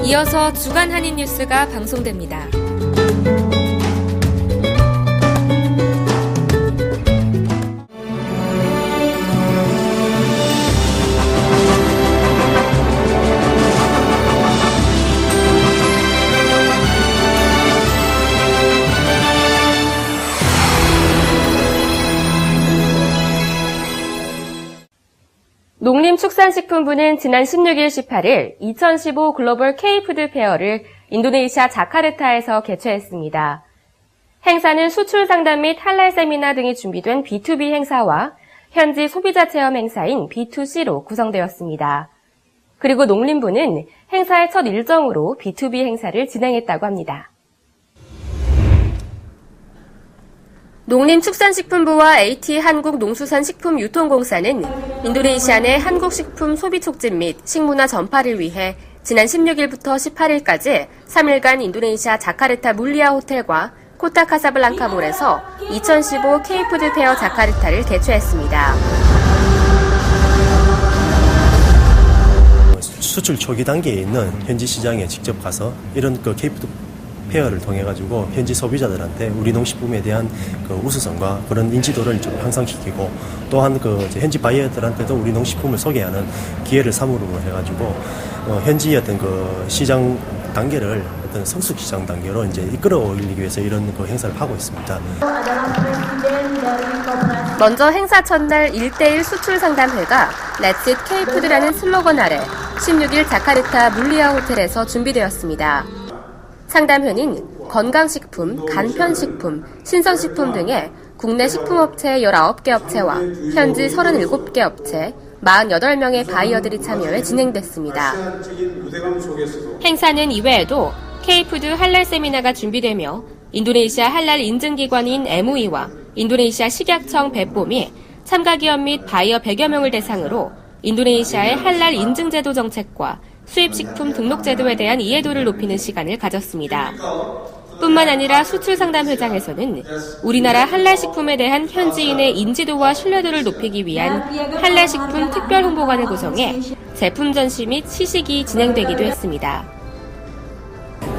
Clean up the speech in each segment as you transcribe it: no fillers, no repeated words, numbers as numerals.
이어서 주간 한인 뉴스가 방송됩니다. 농림축산식품부는 지난 16일 18일 2015 글로벌 K푸드 페어를 인도네시아 자카르타에서 개최했습니다. 행사는 수출 상담 및 할랄 세미나 등이 준비된 B2B 행사와 현지 소비자 체험 행사인 B2C로 구성되었습니다. 그리고 농림부는 행사의 첫 일정으로 B2B 행사를 진행했다고 합니다. 농림축산식품부와 AT 한국농수산식품유통공사는 인도네시아 내 한국식품 소비 촉진 및 식문화 전파를 위해 지난 16일부터 18일까지 3일간 인도네시아 자카르타 물리아 호텔과 코타 카사블랑카몰에서 2015 K푸드 페어 자카르타를 개최했습니다. 수출 초기 단계에 있는 현지 시장에 직접 가서 이런 K푸드 페어를 통해 가지고 현지 소비자들한테 우리 농식품에 대한 우수성과 그런 인지도를 좀 향상시키고 또한 현지 바이어들한테도 우리 농식품을 소개하는 기회를 삼으로 해가지고 현지 어떤 시장 단계를 어떤 성숙 시장 단계로 이제 이끌어 올리기 위해서 이런 행사를 하고 있습니다. 먼저 행사 첫날 1대1 수출 상담회가 Let's Eat K푸드라는 슬로건 아래 16일 자카르타 물리아 호텔에서 준비되었습니다. 상담회는 건강식품, 간편식품, 신선식품 등의 국내 식품업체 19개 업체와 현지 37개 업체, 48명의 바이어들이 참여해 진행됐습니다. 행사는 이외에도 K푸드 할랄 세미나가 준비되며 인도네시아 할랄 인증기관인 MOE와 인도네시아 식약청 배포미, 참가기업 및 바이어 100여 명을 대상으로 인도네시아의 할랄 인증제도 정책과 수입식품 등록제도에 대한 이해도를 높이는 시간을 가졌습니다. 뿐만 아니라 수출상담회장에서는 우리나라 할랄식품에 대한 현지인의 인지도와 신뢰도를 높이기 위한 할랄식품 특별홍보관을 구성해 제품 전시 및 시식이 진행되기도 했습니다.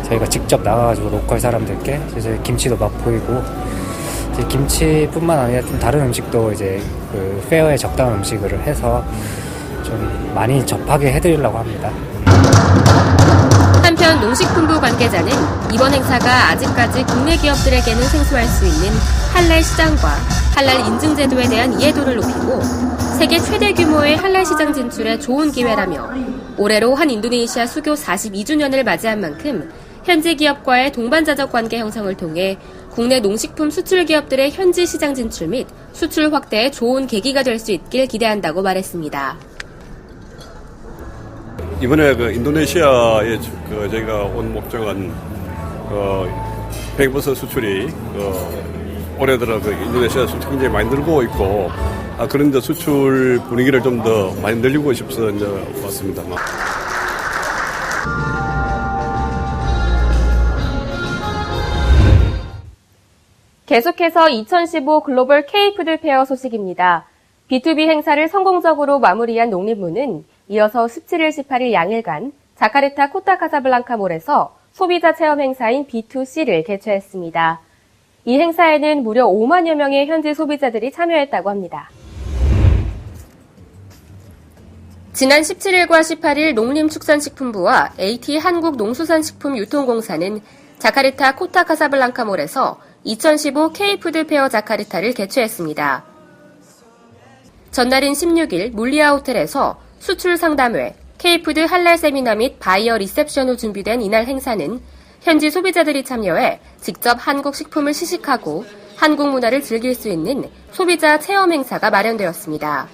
저희가 직접 나가가지고 로컬 사람들께 이제 김치도 맛보이고 이제 김치뿐만 아니라 좀 다른 음식도 이제 페어에 적당한 음식을 해서 좀 많이 접하게 해드리려고 합니다. 한편 농식품부 관계자는 이번 행사가 아직까지 국내 기업들에게는 생소할 수 있는 할랄 시장과 할랄 인증 제도에 대한 이해도를 높이고 세계 최대 규모의 할랄 시장 진출에 좋은 기회라며 올해로 한 인도네시아 수교 42주년을 맞이한 만큼 현지 기업과의 동반자적 관계 형성을 통해 국내 농식품 수출 기업들의 현지 시장 진출 및 수출 확대에 좋은 계기가 될 수 있길 기대한다고 말했습니다. 이번에 인도네시아에 저희가 온 목적은 백버섯 수출이 올해 들어 인도네시아 수출이 굉장히 많이 늘고 있고 그런데 수출 분위기를 좀 더 많이 늘리고 싶어서 이제 왔습니다. 계속해서 2015 글로벌 K푸드 페어 소식입니다. B2B 행사를 성공적으로 마무리한 농림부는 이어서 17일, 18일 양일간 자카르타 코타 카사블랑카몰에서 소비자 체험 행사인 B2C를 개최했습니다. 이 행사에는 무려 5만여 명의 현지 소비자들이 참여했다고 합니다. 지난 17일과 18일 농림축산식품부와 AT 한국농수산식품유통공사는 자카르타 코타 카사블랑카몰에서 2015 K푸드 페어 자카르타를 개최했습니다. 전날인 16일 물리아 호텔에서 수출 상담회, K푸드 할랄 세미나 및 바이어 리셉션 후 준비된 이날 행사는 현지 소비자들이 참여해 직접 한국 식품을 시식하고 한국 문화를 즐길 수 있는 소비자 체험 행사가 마련되었습니다.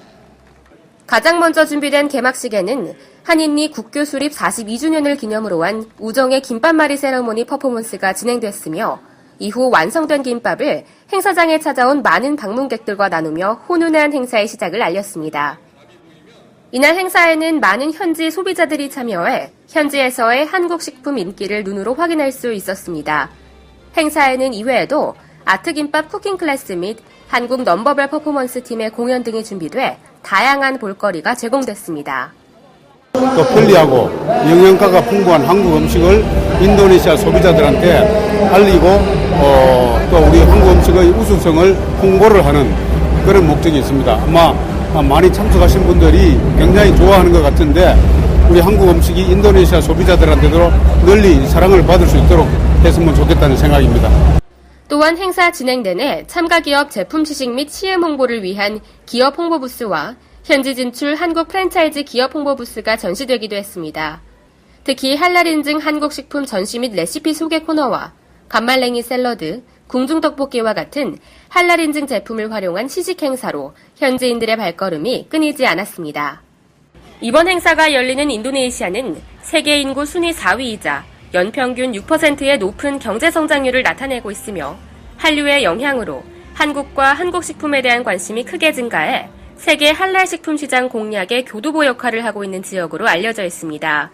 가장 먼저 준비된 개막식에는 한인리 국교 수립 42주년을 기념으로 한 우정의 김밥말이 세러모니 퍼포먼스가 진행됐으며 이후 완성된 김밥을 행사장에 찾아온 많은 방문객들과 나누며 훈훈한 행사의 시작을 알렸습니다. 이날 행사에는 많은 현지 소비자들이 참여해 현지에서의 한국 식품 인기를 눈으로 확인할 수 있었습니다. 행사에는 이외에도 아트김밥 쿠킹 클래스 및 한국 넘버별 퍼포먼스 팀의 공연 등이 준비돼 다양한 볼거리가 제공됐습니다. 또 편리하고 영양가가 풍부한 한국 음식을 인도네시아 소비자들한테 알리고 또 우리 한국 음식의 우수성을 홍보를 하는 그런 목적이 있습니다. 아마 많이 참석하신 분들이 굉장히 좋아하는 것 같은데 우리 한국 음식이 인도네시아 소비자들한테도 널리 사랑을 받을 수 있도록 했으면 좋겠다는 생각입니다. 또한 행사 진행 내내 참가 기업 제품 시식 및 시음 홍보를 위한 기업 홍보 부스와 현지 진출 한국 프랜차이즈 기업 홍보 부스가 전시되기도 했습니다. 특히 할랄 인증 한국 식품 전시 및 레시피 소개 코너와 간말랭이 샐러드, 궁중 떡볶이와 같은 할랄 인증 제품을 활용한 시식 행사로 현지인들의 발걸음이 끊이지 않았습니다. 이번 행사가 열리는 인도네시아는 세계 인구 순위 4위이자 연평균 6%의 높은 경제 성장률을 나타내고 있으며 한류의 영향으로 한국과 한국 식품에 대한 관심이 크게 증가해 세계 할랄 식품 시장 공략의 교두보 역할을 하고 있는 지역으로 알려져 있습니다.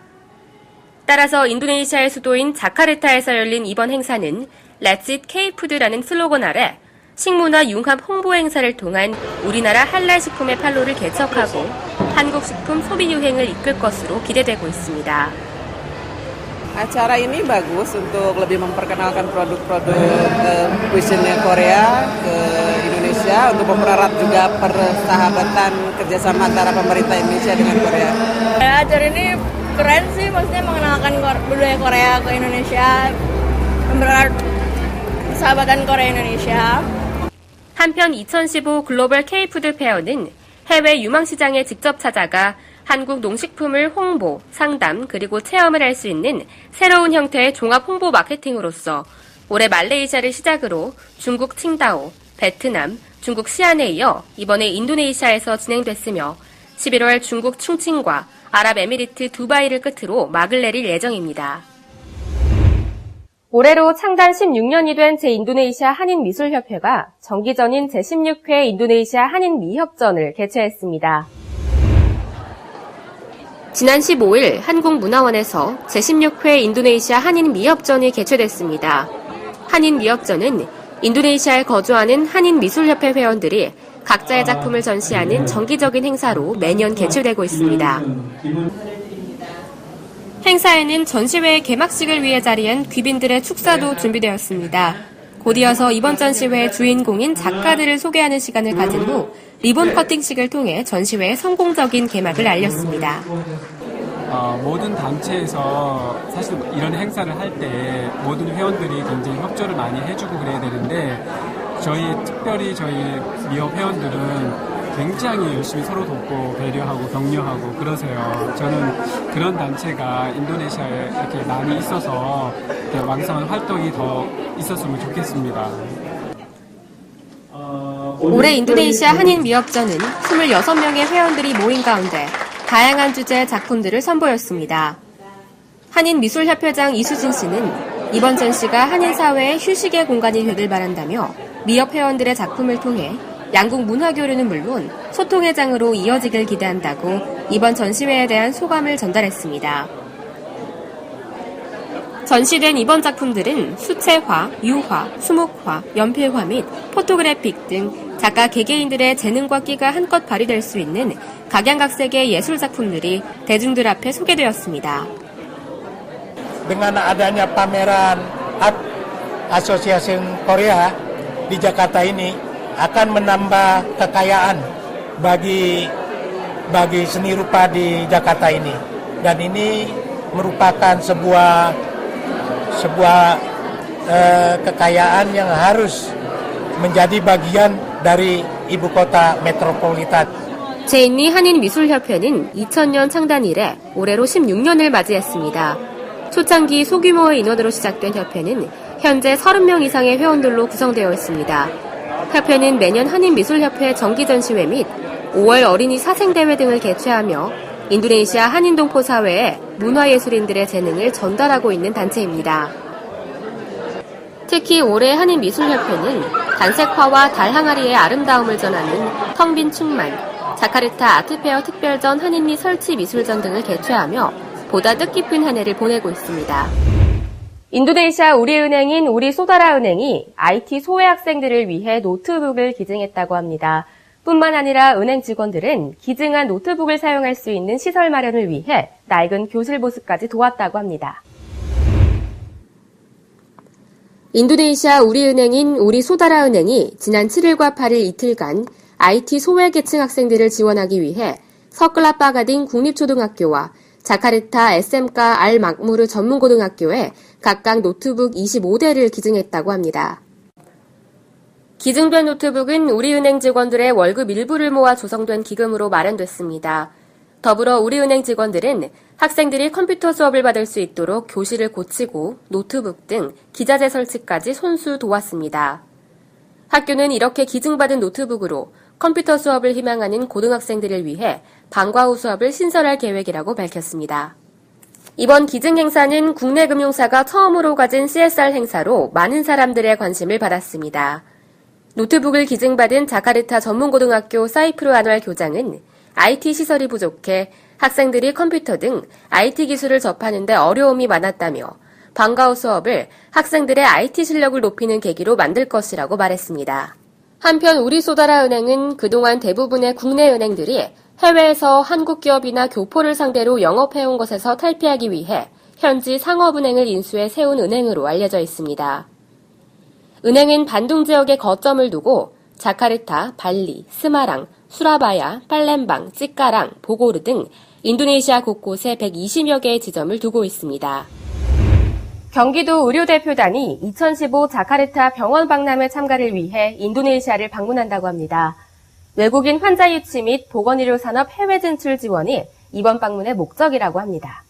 따라서 인도네시아의 수도인 자카르타에서 열린 이번 행사는 Let's Eat K-Food라는 슬로건 아래 식문화 융합 홍보 행사를 통한 우리나라 할랄 식품의 판로를 개척하고 한국 식품 소비 유행을 이끌 것으로 기대되고 있습니다. Acara ini bagus untuk lebih memperkenalkan produk-produk cuisine Korea ke Indonesia untuk mempererat juga persahabatan kerjasama antara pemerintah Indonesia dengan Korea. Acara ini keren sih, maksudnya mengenalkan budaya Korea ke Indonesia, mempererat persahabatan Korea Indonesia. 한편 2015 글로벌 K푸드 페어는 해외 유망시장에 직접 찾아가 한국 농식품을 홍보, 상담, 그리고 체험을 할 수 있는 새로운 형태의 종합 홍보 마케팅으로서 올해 말레이시아를 시작으로 중국 칭다오, 베트남, 중국 시안에 이어 이번에 인도네시아에서 진행됐으며 11월 중국 충칭과 아랍에미리트 두바이를 끝으로 막을 내릴 예정입니다. 올해로 창단 16년이 된 제 인도네시아 한인미술협회가 정기전인 제16회 인도네시아 한인미협전을 개최했습니다. 지난 15일 한국문화원에서 제16회 인도네시아 한인미협전이 개최됐습니다. 한인미협전은 인도네시아에 거주하는 한인미술협회 회원들이 각자의 작품을 전시하는 정기적인 행사로 매년 개최되고 있습니다. 행사에는 전시회의 개막식을 위해 자리한 귀빈들의 축사도 준비되었습니다. 곧이어서 이번 전시회의 주인공인 작가들을 소개하는 시간을 가진 후 리본 커팅식을 통해 전시회의 성공적인 개막을 알렸습니다. 모든 단체에서 사실 이런 행사를 할 때 모든 회원들이 굉장히 협조를 많이 해주고 그래야 되는데 특별히 저희 미협 회원들은 굉장히 열심히 서로 돕고 배려하고 격려하고 그러세요. 저는 그런 단체가 인도네시아에 이렇게 많이 있어서 이렇게 왕성한 활동이 더 있었으면 좋겠습니다. 올해 인도네시아 한인미협전은 26명의 회원들이 모인 가운데 다양한 주제의 작품들을 선보였습니다. 한인미술협회장 이수진 씨는 이번 전시가 한인사회의 휴식의 공간이 되길 바란다며 미협 회원들의 작품을 통해 양국 문화교류는 물론 소통의 장으로 이어지길 기대한다고 이번 전시회에 대한 소감을 전달했습니다. 전시된 이번 작품들은 수채화, 유화, 수묵화, 연필화 및 포토그래픽 등 작가 개개인들의 재능과 끼가 한껏 발휘될 수 있는 각양각색의 예술 작품들이 대중들 앞에 소개되었습니다. Dengan adanya pameran Art Association Korea di Jakarta ini akan menambah kekayaan bagi seni rupa di Jakarta ini, dan ini merupakan sebuah kekayaan yang harus menjadi bagian dari ibu kota metropolitan. 제2 한인미술협회는 2000년 창단 이래 올해로 16년을 맞이했습니다. 초창기 소규모의 인원으로 시작된 협회는 현재 30명 이상의 회원들로 구성되어 있습니다. 협회는 매년 한인미술협회 정기전시회 및 5월 어린이 사생대회 등을 개최하며 인도네시아 한인동포 사회에 문화예술인들의 재능을 전달하고 있는 단체입니다. 특히 올해 한인미술협회는 단색화와 달 항아리의 아름다움을 전하는 텅빈 충만, 자카르타 아트페어 특별전 한인미 설치 미술전 등을 개최하며 보다 뜻깊은 한 해를 보내고 있습니다. 인도네시아 우리은행인 우리소다라은행이 IT 소외 학생들을 위해 노트북을 기증했다고 합니다. 뿐만 아니라 은행 직원들은 기증한 노트북을 사용할 수 있는 시설 마련을 위해 낡은 교실 보수까지 도왔다고 합니다. 인도네시아 우리은행인 우리소다라은행이 지난 7일과 8일 이틀간 IT 소외계층 학생들을 지원하기 위해 서클라파가딘 국립초등학교와 자카르타 SMK 알막무르 전문고등학교에 각각 노트북 25대를 기증했다고 합니다. 기증된 노트북은 우리은행 직원들의 월급 일부를 모아 조성된 기금으로 마련됐습니다. 더불어 우리은행 직원들은 학생들이 컴퓨터 수업을 받을 수 있도록 교실을 고치고 노트북 등 기자재 설치까지 손수 도왔습니다. 학교는 이렇게 기증받은 노트북으로 컴퓨터 수업을 희망하는 고등학생들을 위해 방과 후 수업을 신설할 계획이라고 밝혔습니다. 이번 기증 행사는 국내 금융사가 처음으로 가진 CSR 행사로 많은 사람들의 관심을 받았습니다. 노트북을 기증받은 자카르타 전문고등학교 사이프루 안왈 교장은 IT 시설이 부족해 학생들이 컴퓨터 등 IT 기술을 접하는 데 어려움이 많았다며 방과 후 수업을 학생들의 IT 실력을 높이는 계기로 만들 것이라고 말했습니다. 한편 우리소다라은행은 그동안 대부분의 국내 은행들이 해외에서 한국 기업이나 교포를 상대로 영업해온 것에서 탈피하기 위해 현지 상업은행을 인수해 세운 은행으로 알려져 있습니다. 은행은 반둥 지역에 거점을 두고 자카르타, 발리, 스마랑, 수라바야, 팔렘방, 찌까랑, 보고르 등 인도네시아 곳곳에 120여 개의 지점을 두고 있습니다. 경기도 의료대표단이 2015 자카르타 병원 박람회 참가를 위해 인도네시아를 방문한다고 합니다. 외국인 환자 유치 및 보건의료 산업 해외 진출 지원이 이번 방문의 목적이라고 합니다.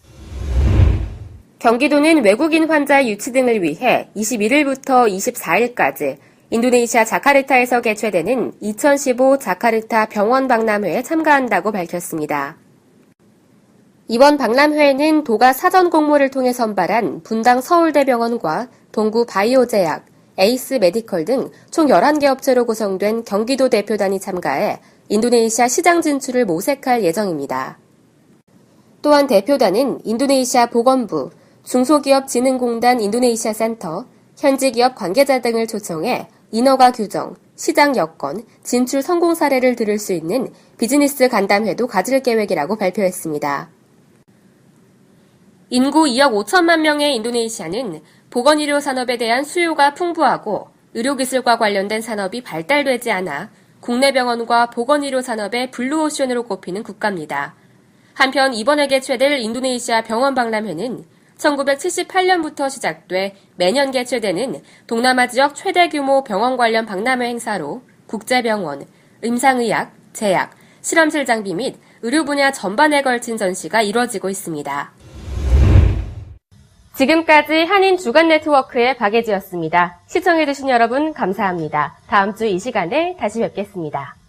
경기도는 외국인 환자 유치 등을 위해 21일부터 24일까지 인도네시아 자카르타에서 개최되는 2015 자카르타 병원 박람회에 참가한다고 밝혔습니다. 이번 박람회에는 도가 사전 공모를 통해 선발한 분당 서울대병원과 동구 바이오제약, 에이스 메디컬 등 총 11개 업체로 구성된 경기도 대표단이 참가해 인도네시아 시장 진출을 모색할 예정입니다. 또한 대표단은 인도네시아 보건부, 중소기업진흥공단 인도네시아 센터, 현지 기업 관계자 등을 초청해 인허가 규정, 시장 여건, 진출 성공 사례를 들을 수 있는 비즈니스 간담회도 가질 계획이라고 발표했습니다. 인구 2억 5천만 명의 인도네시아는 보건의료 산업에 대한 수요가 풍부하고 의료기술과 관련된 산업이 발달되지 않아 국내 병원과 보건의료 산업의 블루오션으로 꼽히는 국가입니다. 한편 이번에 개최될 인도네시아 병원 박람회는 1978년부터 시작돼 매년 개최되는 동남아 지역 최대 규모 병원 관련 박람회 행사로 국제병원, 임상의학, 제약, 실험실 장비 및 의료 분야 전반에 걸친 전시가 이뤄지고 있습니다. 지금까지 한인 주간 네트워크의 박예지였습니다. 시청해주신 여러분 감사합니다. 다음 주 이 시간에 다시 뵙겠습니다.